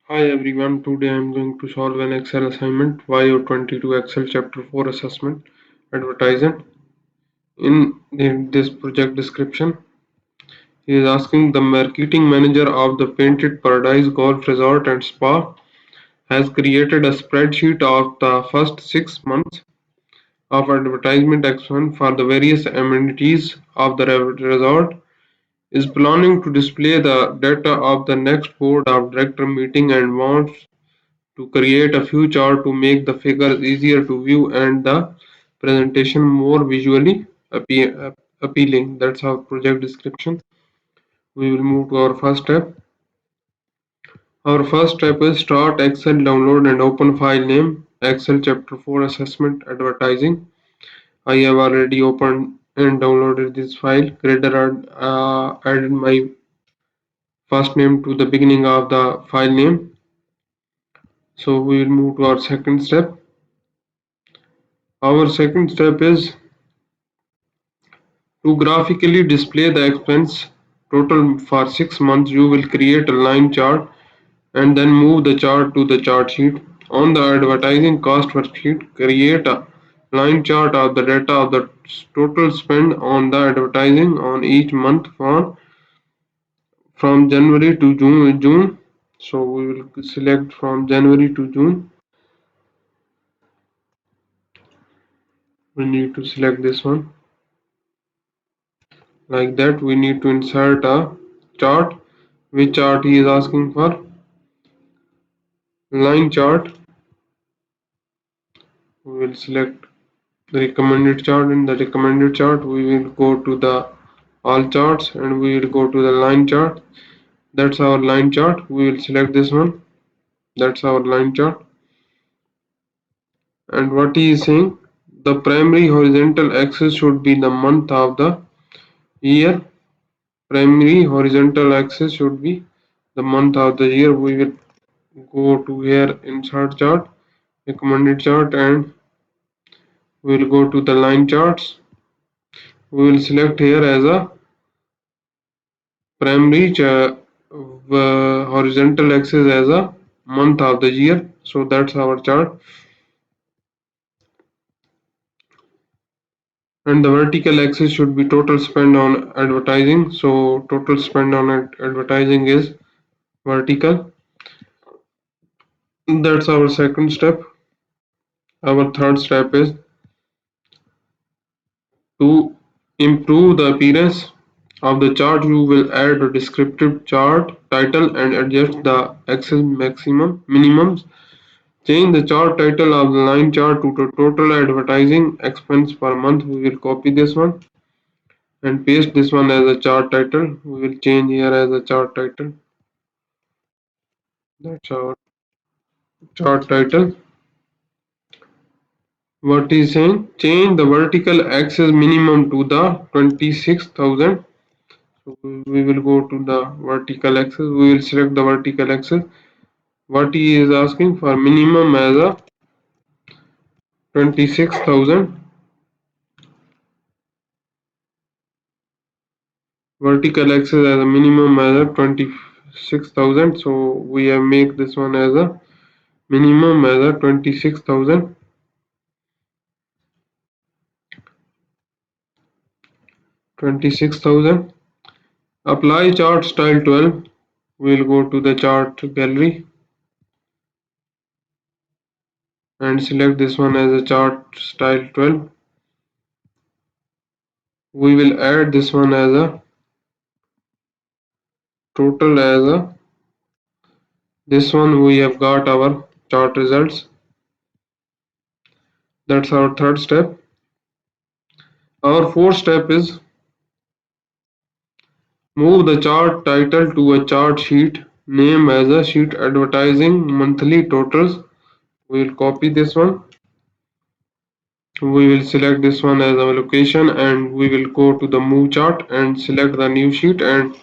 Hi everyone, today I am going to solve an Excel assignment YO22 Excel Chapter 4 Assessment Advertising. In this project description, he is asking the marketing manager of the Painted Paradise Golf Resort and Spa has created a spreadsheet of the first 6 months of advertisement expense for the various amenities of the resort, is planning to display the data of the next board of director meeting and wants to create a few charts to make the figures easier to view and the presentation more visually appealing. That's our project description. We will move to our first step. Our first step is start Excel, download and open file name Excel Chapter 4 Assessment Advertising. I have already opened and downloaded this file. Creator added my first name to the beginning of the file name. So we will move to our second step. Our second step is to graphically display the expense total for 6 months. You will create a line chart and then move the chart to the chart sheet. On the advertising cost worksheet, create a line chart of the data of the total spend on the advertising on each month from January to June. So we will select from January to June. We need to select this one. Like that, we need to insert a chart. Which chart he is asking for? Line chart. We will select the recommended chart. In the recommended chart, we will go to the all charts and we will go to the line chart. That's our line chart. We will select this one. That's our line chart. And what he is saying, the primary horizontal axis should be the month of the year. Primary horizontal axis should be the month of the year. We will go to here, insert chart, recommended chart, and we will go to the line charts. We will select here as a primary horizontal axis as a month of the year. So that's our chart. And the vertical axis should be total spend on advertising. So total spend on advertising is vertical. That's our second step. Our third step is to improve the appearance of the chart. You will add a descriptive chart title and adjust the axis minimums. Change the chart title of the line chart to the total advertising expense per month. We will copy this one and paste this one as a chart title. We will change here as a chart title. That's our chart title. What is saying? Change the vertical axis minimum to the 26,000. So we will go to the vertical axis. We will select the vertical axis. What he is asking for minimum as a 26,000. Vertical axis as a minimum as a 26,000. So we have make this one as a minimum as a 26,000. 26,000. Apply chart style 12. We will go to the chart gallery and select this one as a chart style 12. We will add this one as a total as a this one. We have got our chart results. That's our third step. Our fourth step is move the chart title to a chart sheet name as a sheet advertising monthly totals. We will copy this one. We will select this one as a location and we will go to the move chart and select the new sheet and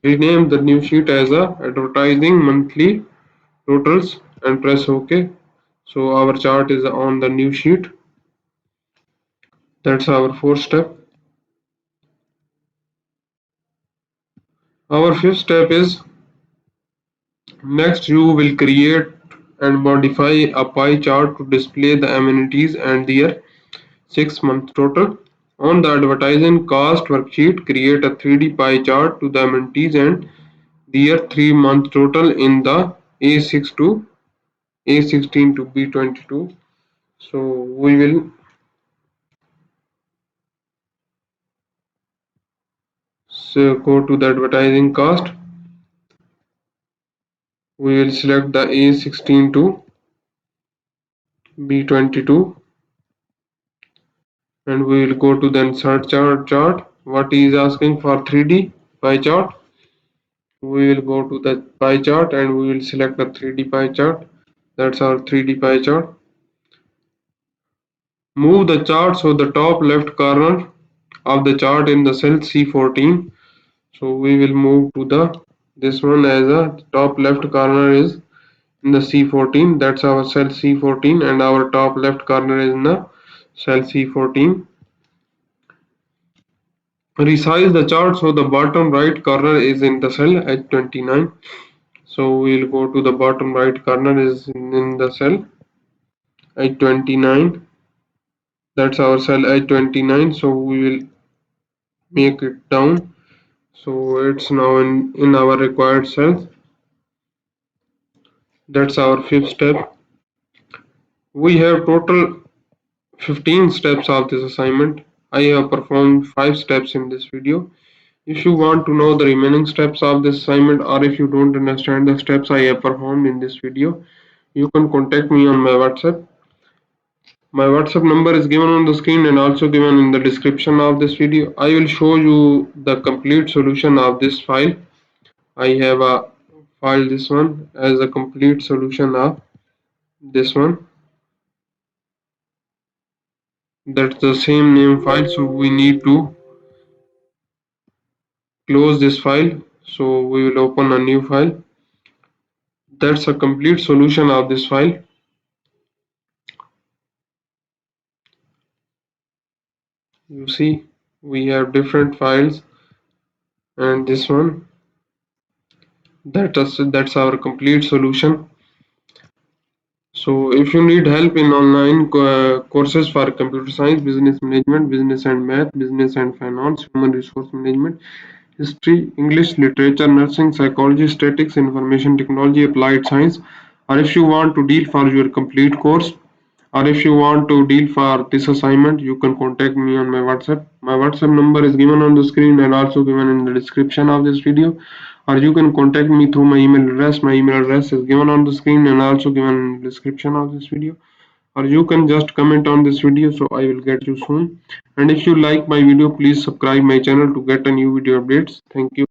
rename the new sheet as a advertising monthly totals and press OK. So our chart is on the new sheet. That's our fourth step. Our fifth step is Next, you will create and modify a pie chart to display the amenities and their 6-month total. On the advertising cost worksheet, create a 3D pie chart to the amenities and their 3-month total in the A6 to A16 to B22. So we will go to the advertising cost. We will select the A16 to B22 and we will go to the insert chart. What he is asking for 3D pie chart. We will go to the pie chart and we will select the 3D pie chart. That's our 3D pie chart. Move the chart so the top left corner of the chart in the cell C14. So we will move to the this one as a top left corner is in the C14. That's our cell C14 and our top left corner is in the cell C14. Resize the chart so the bottom right corner is in the cell H29. So we'll go to the bottom right corner is in the cell H29. That's our cell H29. So we will make it down. So it's now in our required cell. That's our fifth step. We have total 15 steps of this assignment. I have performed 5 steps in this video. If you want to know the remaining steps of this assignment or if you don't understand the steps I have performed in this video, you can contact me on my WhatsApp. My WhatsApp number is given on the screen and also given in the description of this video. I will show you the complete solution of this file. I have a file this one as a complete solution of this one. That's the same name file, so we need to close this file. So we will open a new file. That's a complete solution of this file. You see, we have different files and this one. That's our complete solution. So if you need help in online courses for computer science, business management, business and math, business and finance, human resource management, history, English, literature, nursing, psychology, statistics, information technology, applied science, or if you want to deal for your complete course, or if you want to deal for this assignment, you can contact me on my WhatsApp. My WhatsApp number is given on the screen and also given in the description of this video, or you can contact me through my email address. My email address is given on the screen and also given in the description of this video, or you can just comment on this video so I will get you soon. And if you like my video, please subscribe my channel to get a new video updates. Thank you.